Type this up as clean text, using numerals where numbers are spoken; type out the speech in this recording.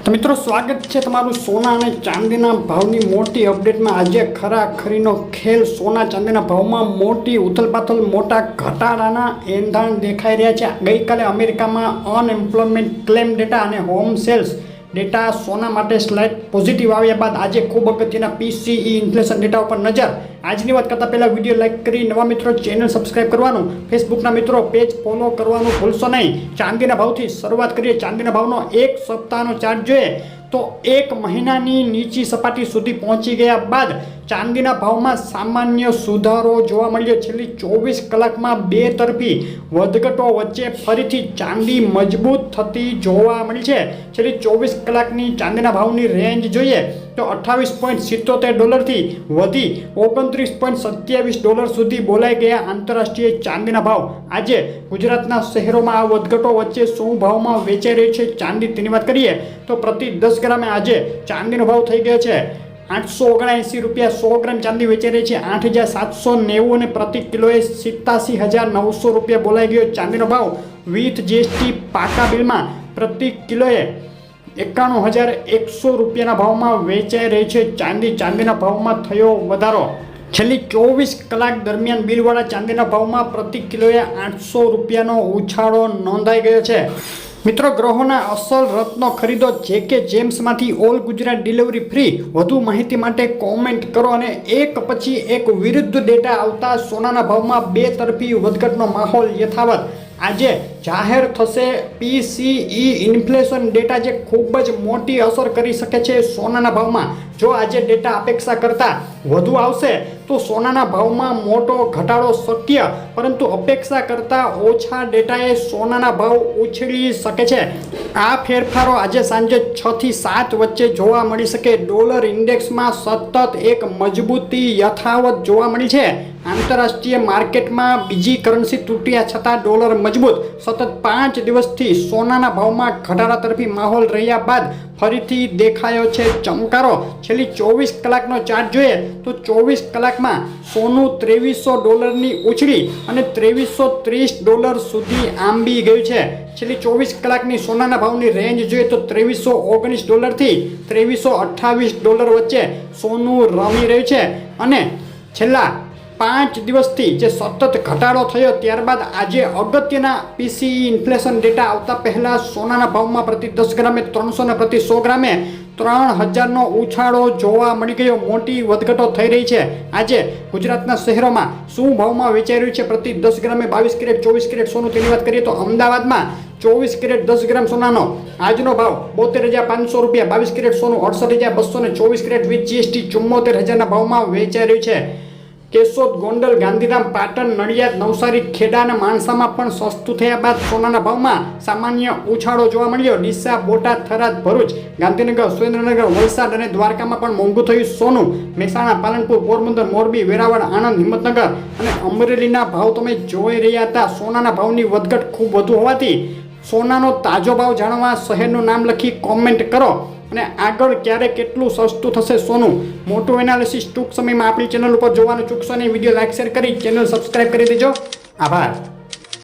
તો મિત્રો સ્વાગત છે તમારું સોના અને ચાંદીના ભાવની મોટી અપડેટમાં। આજે ખરાખરીનો ખેલ સોના ચાંદીના ભાવમાં મોટી ઉથલપાથલ, મોટા ઘટાડાના એંધાણ દેખાઈ રહ્યા છે। ગઈકાલે અમેરિકામાં અનએમ્પ્લોયમેન્ટ ક્લેમ ડેટા અને હોમ સેલ્સ ડેટા સોના માટે સ્લાઇડ પોઝિટિવ આવ્યા બાદ આજે ખૂબ અગત્યના પીસીઈ ઇન્ફ્લેશન ડેટા ઉપર નજર। આજની વાત કરતાં પહેલાં વિડીયો લાઇક કરી નવા મિત્રો ચેનલ સબસ્ક્રાઇબ કરવાનું, ફેસબુકના મિત્રો પેજ ફોલો કરવાનું ભૂલશો નહીં। ચાંદીના ભાવથી શરૂઆત કરીએ। ચાંદીના ભાવનો એક સપ્તાહનો ચાર્ટ જોઈએ તો એક મહિનાની નીચી સપાટી સુધી પહોંચી ગયા બાદ ચાંદીના ભાવમાં સામાન્ય સુધારો જોવા મળ્યો। છેલ્લી 24 કલાકમાં બે તરફી વધઘટો વચ્ચે ફરીથી ચાંદી મજબૂત થતી જોવા મળી છે। છેલ્લી 24 કલાકની ચાંદીના ભાવની રેન્જ જોઈએ તો $28.77 વધી $29.27 સુધી બોલાઈ ગયા આંતરરાષ્ટ્રીય ચાંદીના ભાવ। આજે ગુજરાતના શહેરોમાં આ વધઘટો વચ્ચે શું ભાવમાં વેચાઈ રહી છે ચાંદી, તેની વાત કરીએ તો પ્રતિ 10 ગ્રામે આજે ચાંદીનો ભાવ થઈ ગયો છે ₹879। 100 ગ્રામ ચાંદી વેચાઈ રહી છે 8,790 અને પ્રતિ કિલોએ ₹87,900 બોલાઈ ગયો ચાંદીનો ભાવ। વિથ જીએસટી પાકા બિલમાં પ્રતિ કિલોએ ₹91,100 ભાવમાં વેચાઈ રહી છે ચાંદી। ચાંદીના ભાવમાં થયો વધારો। છેલ્લી 24 કલાક દરમિયાન બિલવાળા ચાંદીના ભાવમાં પ્રતિ કિલોએ ₹800નો ઉછાળો નોંધાઈ ગયો છે। મિત્રો, ગ્રહોના અસલ રત્નો ખરીદો JK જેમ્સમાંથી ઓલ ગુજરાત ડિલિવરી ફ્રી। વધુ માહિતી માટે કોમેન્ટ કરો। અને એક પછી એક વિરુદ્ધ ડેટા આવતા સોનાના ભાવમાં બે તરફી વધઘટનો માહોલ યથાવત। આજે જાહેર થશે પીસીઈ ઇન્ફ્લેશન ડેટા, જે ખૂબ જ મોટી અસર કરી શકે છે સોનાના ભાવમાં। જો આજે ડેટા અપેક્ષા કરતાં વધુ આવશે તો સોનાના ભાવમાં મોટો ઘટાડો શક્ય, પરંતુ અપેક્ષા કરતાં ઓછા ડેટાએ સોનાના ભાવ ઉછળી શકે છે। આ ફેરફારો આજે સાંજે 6 થી 7 વચ્ચે જોવા મળી શકે। ડોલર ઇન્ડેક્સમાં સતત એક મજબૂતી યથાવત જોવા મળી છે। આંતરરાષ્ટ્રીય માર્કેટમાં બીજી કરન્સી તૂટ્યા છતાં ડોલર મજબૂત। સતત 5 દિવસથી સોનાના ભાવમાં ઘટાડા તરફી માહોલ રહ્યા બાદ ફરીથી દેખાયો છે ચમકારો। છેલ્લી 24 કલાકનો ચાર્ટ જોઈએ તો 24 કલાકમાં સોનું $2300ની ઉછળી અને $2330 સુધી આંબી ગયું છે। છેલ્લી 24 કલાકની સોનાના ભાવની રેન્જ જોઈએ તો $2319 થી $2328 વચ્ચે સોનું રમી રહ્યું છે। અને છેલ્લા 5 દિવસથી જે સતત ઘટાડો થયો ત્યારબાદ આજે અગત્યના પીસીઈ ઇન્ફ્લેશન ડેટા આવતા પહેલાં સોનાના ભાવમાં પ્રતિ 10 ગ્રામે 300 અને પ્રતિ 100 ગ્રામે 3000નો ઉછાળો જોવા મળી ગયો। મોટી વધઘટો થઈ રહી છે। આજે ગુજરાતના શહેરોમાં શું ભાવમાં વેચાઈ રહ્યું છે પ્રતિ 10 ગ્રામે 22 કેરેટ 24 કેરેટ સોનું, તેની વાત કરીએ તો અમદાવાદમાં 24 કેરેટ 10 ગ્રામ સોનાનો આજનો ભાવ ₹72,500। 22 કેરેટ સોનું 68,200 24 કેરેટ વિથ જીએસટી 74,000ના ભાવમાં વેચાઈ રહ્યું છે। કેશોદ, ગોંડલ, ગાંધીધામ, પાટણ, નડિયાદ, નવસારી, ખેડા અને માણસામાં પણ સસ્તું થયા બાદ સોનાના ભાવમાં સામાન્ય ઉછાળો જોવા મળ્યો। ડીસા, બોટાદ, થરાદ, ભરૂચ, ગાંધીનગર, સુરેન્દ્રનગર, વલસાડ અને દ્વારકામાં પણ મોંઘું થયું સોનું। મહેસાણા, પાલનપુર, પોરબંદર, મોરબી, વેરાવળ, આણંદ, હિંમતનગર અને અમરેલીના ભાવ તમે જોઈ રહ્યા હતા। સોનાના ભાવની વધઘટ ખૂબ વધુ હોવાથી સોનાનો તાજો ભાવ જાણવા શહેરનું નામ લખી કોમેન્ટ કરો। અને આગળ ક્યારે કેટલું સસ્તું થશે સોનું, મોટું એનાલિસિસ ટૂંક સમયમાં આપણી ચેનલ ઉપર જોવાનું ચૂકશો નહીં। વિડીયો લાઇક શેર કરી ચેનલ સબસ્ક્રાઇબ કરી દેજો। આભાર।